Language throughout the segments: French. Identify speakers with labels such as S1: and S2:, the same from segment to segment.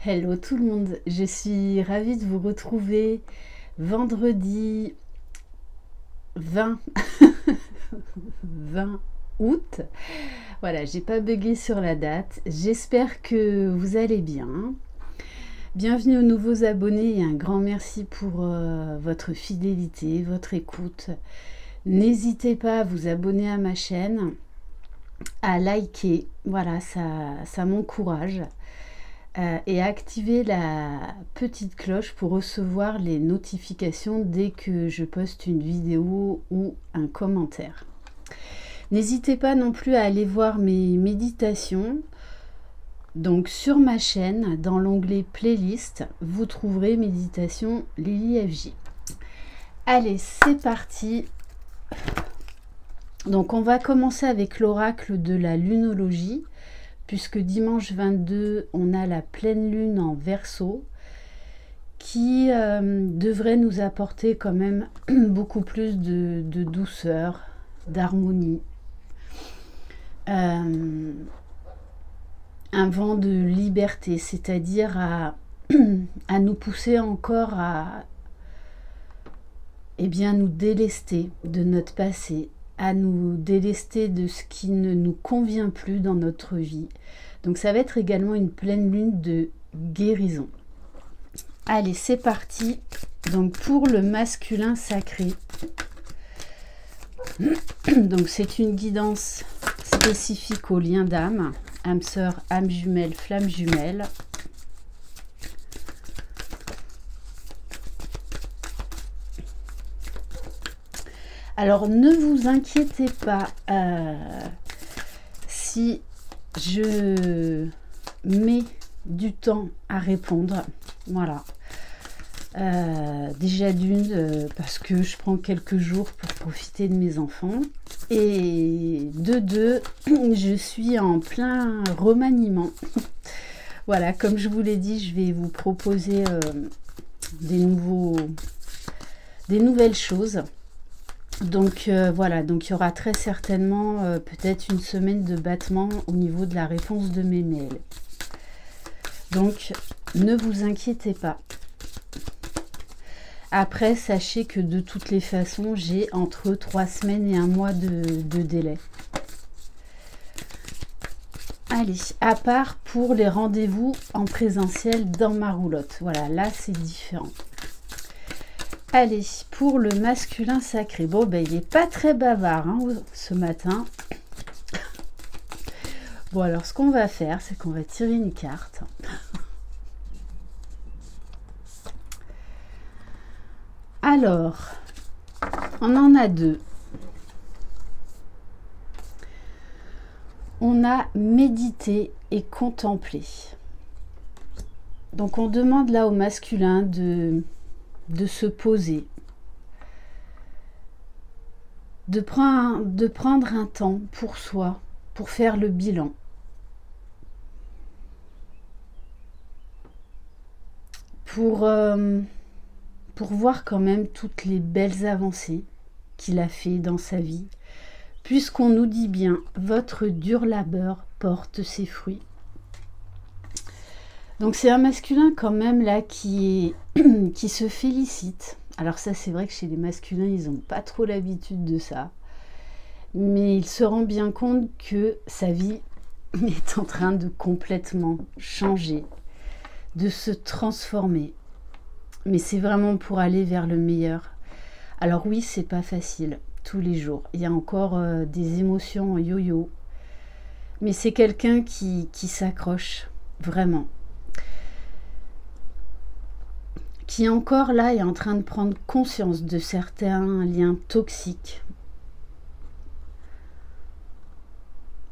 S1: Hello tout le monde, je suis ravie de vous retrouver vendredi 20, 20 août. Voilà, j'ai pas bugué sur la date. J'espère que vous allez bien. Bienvenue aux nouveaux abonnés et un grand merci pour votre fidélité, votre écoute. N'hésitez pas à vous abonner à ma chaîne, à liker, voilà, ça m'encourage. Et activer la petite cloche pour recevoir les notifications dès que je poste une vidéo ou un commentaire. N'hésitez pas non plus à aller voir mes méditations. Donc sur ma chaîne, dans l'onglet playlist, vous trouverez méditation Lily FJ. Allez, c'est parti. Donc on va commencer avec l'oracle de la lunologie, puisque dimanche 22, on a la pleine lune en Verseau, qui devrait nous apporter quand même beaucoup plus de douceur, d'harmonie. Un vent de liberté, c'est-à-dire à nous pousser encore à nous délester de notre passé, à nous délester de ce qui ne nous convient plus dans notre vie. Donc ça va être également une pleine lune de guérison. Allez, c'est parti. Donc pour le masculin sacré, donc c'est une guidance spécifique au lien d'âme, âme sœur, âme jumelle, flamme jumelle. Alors ne vous inquiétez pas si je mets du temps à répondre. Voilà. Déjà d'une, parce que je prends quelques jours pour profiter de mes enfants. Et de deux, je suis en plein remaniement. Voilà, comme je vous l'ai dit, je vais vous proposer des nouvelles choses. Donc voilà, donc il y aura très certainement peut-être une semaine de battement au niveau de la réponse de mes mails. Donc ne vous inquiétez pas. Après, sachez que de toutes les façons, j'ai entre 3 semaines et 1 mois de délai. Allez, à part pour les rendez-vous en présentiel dans ma roulotte. Voilà, là c'est différent. Allez, pour le masculin sacré. Bon, ben, il n'est pas très bavard hein, ce matin. Bon, alors, ce qu'on va faire, c'est qu'on va tirer une carte. Alors, on en a deux. On a médité et contemplé. Donc, on demande là au masculin de se poser, de prendre un temps pour soi, pour faire le bilan. Pour voir quand même toutes les belles avancées qu'il a fait dans sa vie, puisqu'on nous dit bien, votre dur labeur porte ses fruits. Donc c'est un masculin quand même là qui se félicite. Alors ça c'est vrai que chez les masculins ils n'ont pas trop l'habitude de ça. Mais il se rend bien compte que sa vie est en train de complètement changer, de se transformer. Mais c'est vraiment pour aller vers le meilleur. Alors oui, c'est pas facile tous les jours. Il y a encore des émotions en yo-yo. Mais c'est quelqu'un qui s'accroche vraiment. Qui encore là est en train de prendre conscience de certains liens toxiques.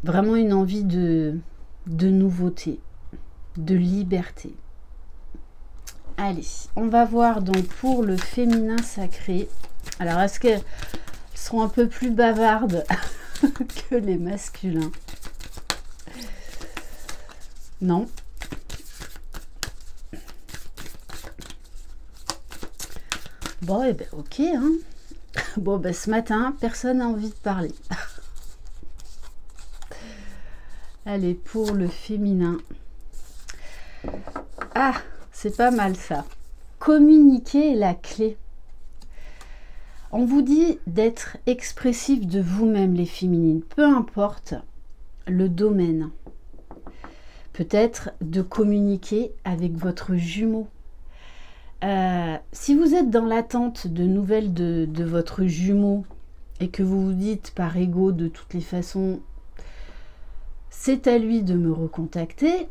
S1: Vraiment une envie de nouveauté, de liberté. Allez, on va voir donc pour le féminin sacré. Alors, est-ce qu'elles seront un peu plus bavardes que les masculins? Non. Bon, et ben ok. Hein. Bon, ben ce matin, personne n'a envie de parler. Allez, pour le féminin. Ah, c'est pas mal ça. Communiquer est la clé. On vous dit d'être expressif de vous-même, les féminines, peu importe le domaine. Peut-être de communiquer avec votre jumeau. Si vous êtes dans l'attente de nouvelles de votre jumeau et que vous vous dites par ego de toutes les façons, c'est à lui de me recontacter,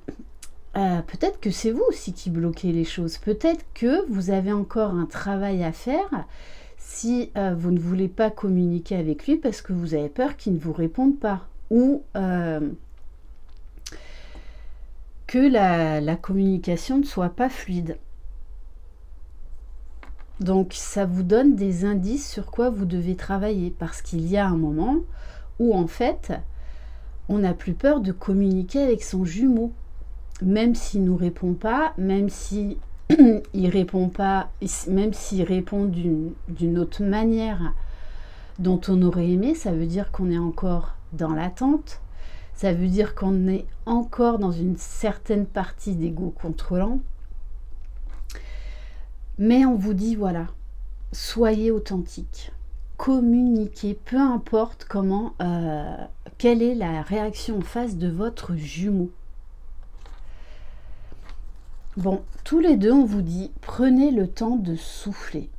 S1: peut-être que c'est vous aussi qui bloquez les choses. Peut-être que vous avez encore un travail à faire si vous ne voulez pas communiquer avec lui parce que vous avez peur qu'il ne vous réponde pas. Ou que la communication ne soit pas fluide. Donc ça vous donne des indices sur quoi vous devez travailler, parce qu'il y a un moment où en fait on n'a plus peur de communiquer avec son jumeau, même s'il ne nous répond pas, même si il répond pas, même s'il répond d'une autre manière dont on aurait aimé, ça veut dire qu'on est encore dans l'attente, ça veut dire qu'on est encore dans une certaine partie d'ego contrôlant. Mais on vous dit, voilà, soyez authentique, communiquez, peu importe comment, quelle est la réaction en face de votre jumeau. Bon, tous les deux, on vous dit, prenez le temps de souffler.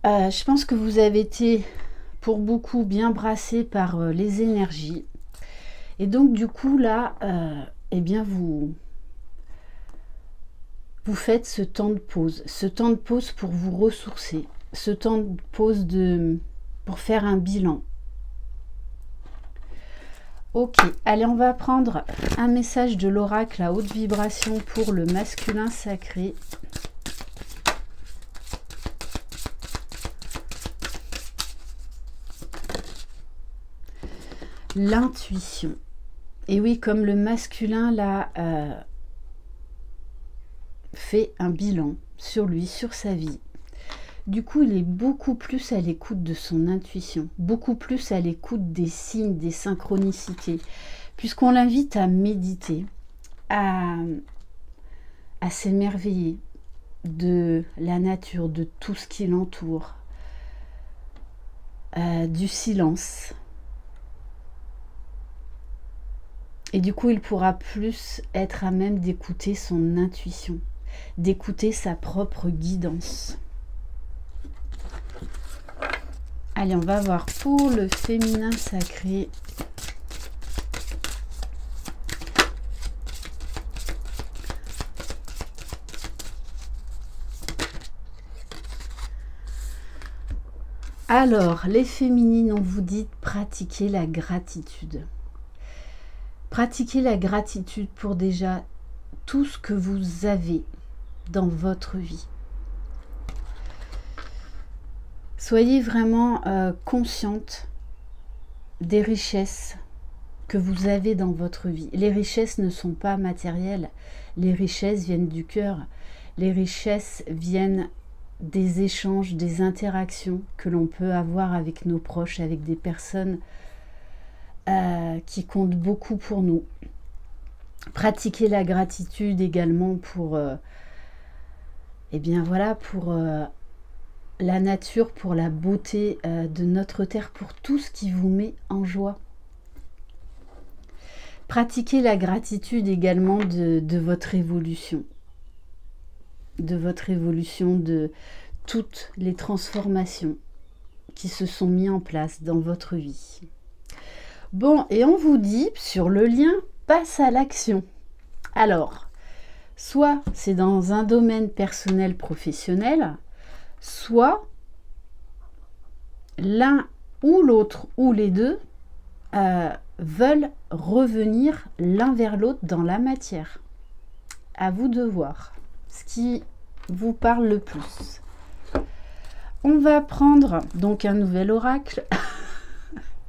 S1: Je pense que vous avez été, pour beaucoup, bien brassés par les énergies. Et donc, du coup, là, eh bien, vous faites ce temps de pause pour vous ressourcer, ce temps de pause pour faire un bilan. Ok, allez, on va prendre un message de l'oracle à haute vibration pour le masculin sacré. L'intuition. Et oui, comme le masculin là fait un bilan sur lui, sur sa vie. Du coup, il est beaucoup plus à l'écoute de son intuition, beaucoup plus à l'écoute des signes, des synchronicités, puisqu'on l'invite à méditer, à s'émerveiller de la nature, de tout ce qui l'entoure, du silence. Et du coup, il pourra plus être à même d'écouter son intuition, d'écouter sa propre guidance. Allez, on va voir pour le féminin sacré. Alors, les féminines, on vous dit de pratiquer la gratitude. Pratiquez la gratitude pour déjà tout ce que vous avez dans votre vie. Soyez vraiment consciente des richesses que vous avez dans votre vie. Les richesses ne sont pas matérielles. Les richesses viennent du cœur. Les richesses viennent des échanges, des interactions que l'on peut avoir avec nos proches, avec des personnes qui comptent beaucoup pour nous. Pratiquer la gratitude également pour eh bien voilà, pour la nature, pour la beauté de notre terre, pour tout ce qui vous met en joie. Pratiquez la gratitude également de votre évolution, de toutes les transformations qui se sont mises en place dans votre vie. Bon, et on vous dit, sur le lien, passe à l'action. Alors, soit c'est dans un domaine personnel, professionnel, soit l'un ou l'autre, ou les deux, veulent revenir l'un vers l'autre dans la matière. À vous de voir ce qui vous parle le plus. On va prendre donc un nouvel oracle,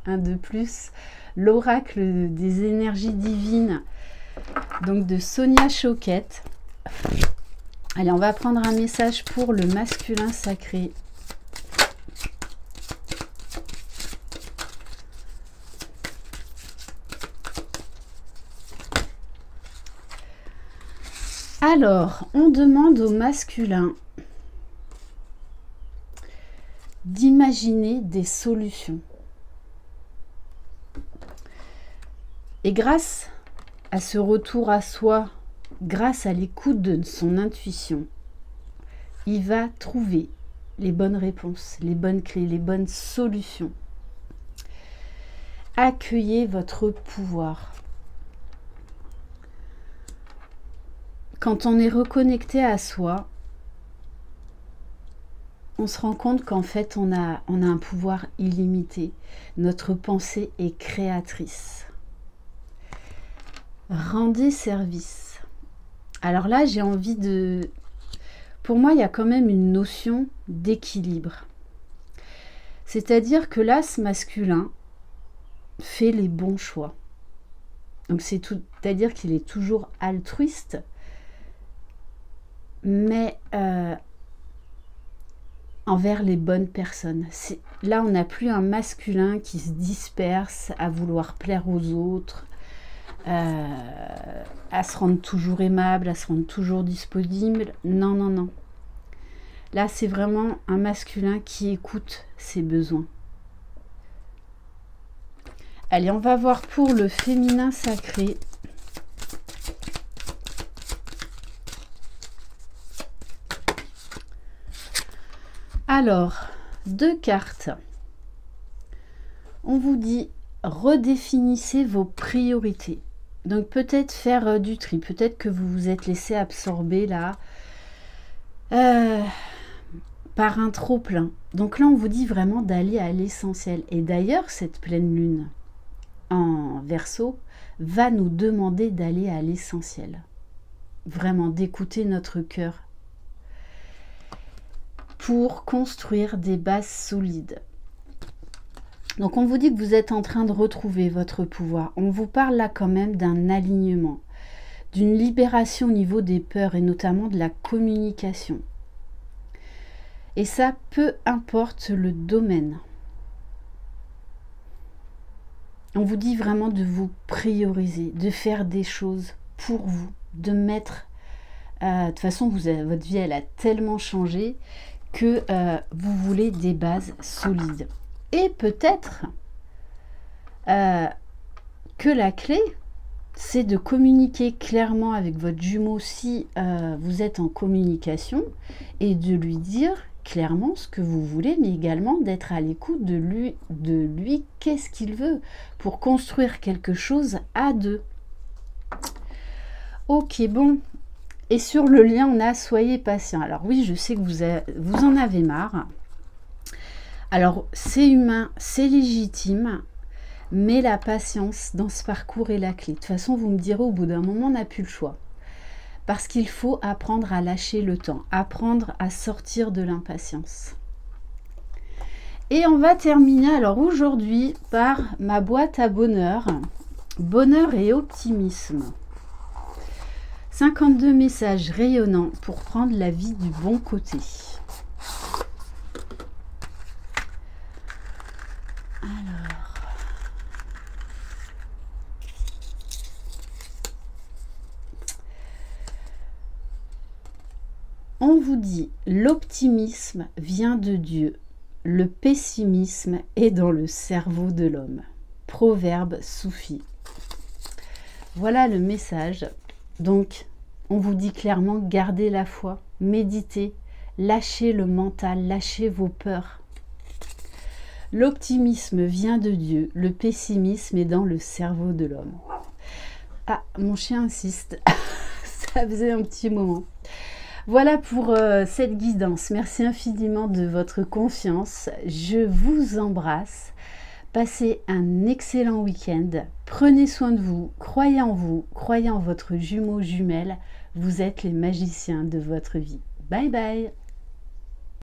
S1: un de plus, l'oracle des énergies divines, donc de Sonia Choquette. Allez, on va prendre un message pour le masculin sacré. Alors, on demande au masculin d'imaginer des solutions. Et grâce à ce retour à soi, grâce à l'écoute de son intuition, il va trouver les bonnes réponses, les bonnes clés, les bonnes solutions. Accueillez votre pouvoir. Quand on est reconnecté à soi, on se rend compte qu'en fait, on a un pouvoir illimité. Notre pensée est créatrice. Rendez service. Alors là, j'ai envie de... Pour moi, il y a quand même une notion d'équilibre. C'est-à-dire que l'as masculin fait les bons choix. Donc c'est-à-dire qu'il est toujours altruiste, mais envers les bonnes personnes. Là, on n'a plus un masculin qui se disperse à vouloir plaire aux autres, à se rendre toujours aimable, à se rendre toujours disponible. Non, non, non. Là, c'est vraiment un masculin qui écoute ses besoins. Allez, on va voir pour le féminin sacré. Alors, 2 cartes. On vous dit, redéfinissez vos priorités. Donc peut-être faire du tri, peut-être que vous vous êtes laissé absorber là par un trop-plein. Donc là, on vous dit vraiment d'aller à l'essentiel. Et d'ailleurs, cette pleine lune en Verseau va nous demander d'aller à l'essentiel. Vraiment, d'écouter notre cœur pour construire des bases solides. Donc on vous dit que vous êtes en train de retrouver votre pouvoir. On vous parle là quand même d'un alignement, d'une libération au niveau des peurs et notamment de la communication. Et ça, peu importe le domaine. On vous dit vraiment de vous prioriser, de faire des choses pour vous, de mettre... de toute façon, votre vie, elle a tellement changé que vous voulez des bases solides. Et peut-être que la clé, c'est de communiquer clairement avec votre jumeau si vous êtes en communication et de lui dire clairement ce que vous voulez, mais également d'être à l'écoute de lui, qu'est-ce qu'il veut pour construire quelque chose à deux. Ok, bon. Et sur le lien, on a soyez patient. Alors oui, je sais que vous en avez marre. Alors, c'est humain, c'est légitime, mais la patience dans ce parcours est la clé. De toute façon, vous me direz, au bout d'un moment, on n'a plus le choix. Parce qu'il faut apprendre à lâcher le temps, apprendre à sortir de l'impatience. Et on va terminer, alors aujourd'hui, par ma boîte à bonheur. Bonheur et optimisme. 52 messages rayonnants pour prendre la vie du bon côté. Alors, on vous dit, l'optimisme vient de Dieu, le pessimisme est dans le cerveau de l'homme. Proverbe soufi. Voilà le message. Donc, on vous dit clairement, gardez la foi, méditez, lâchez le mental, lâchez vos peurs. L'optimisme vient de Dieu, le pessimisme est dans le cerveau de l'homme. Ah, mon chien insiste, ça faisait un petit moment. Voilà pour cette guidance. Merci infiniment de votre confiance. Je vous embrasse. Passez un excellent week-end. Prenez soin de vous, croyez en votre jumeau jumelle. Vous êtes les magiciens de votre vie. Bye bye.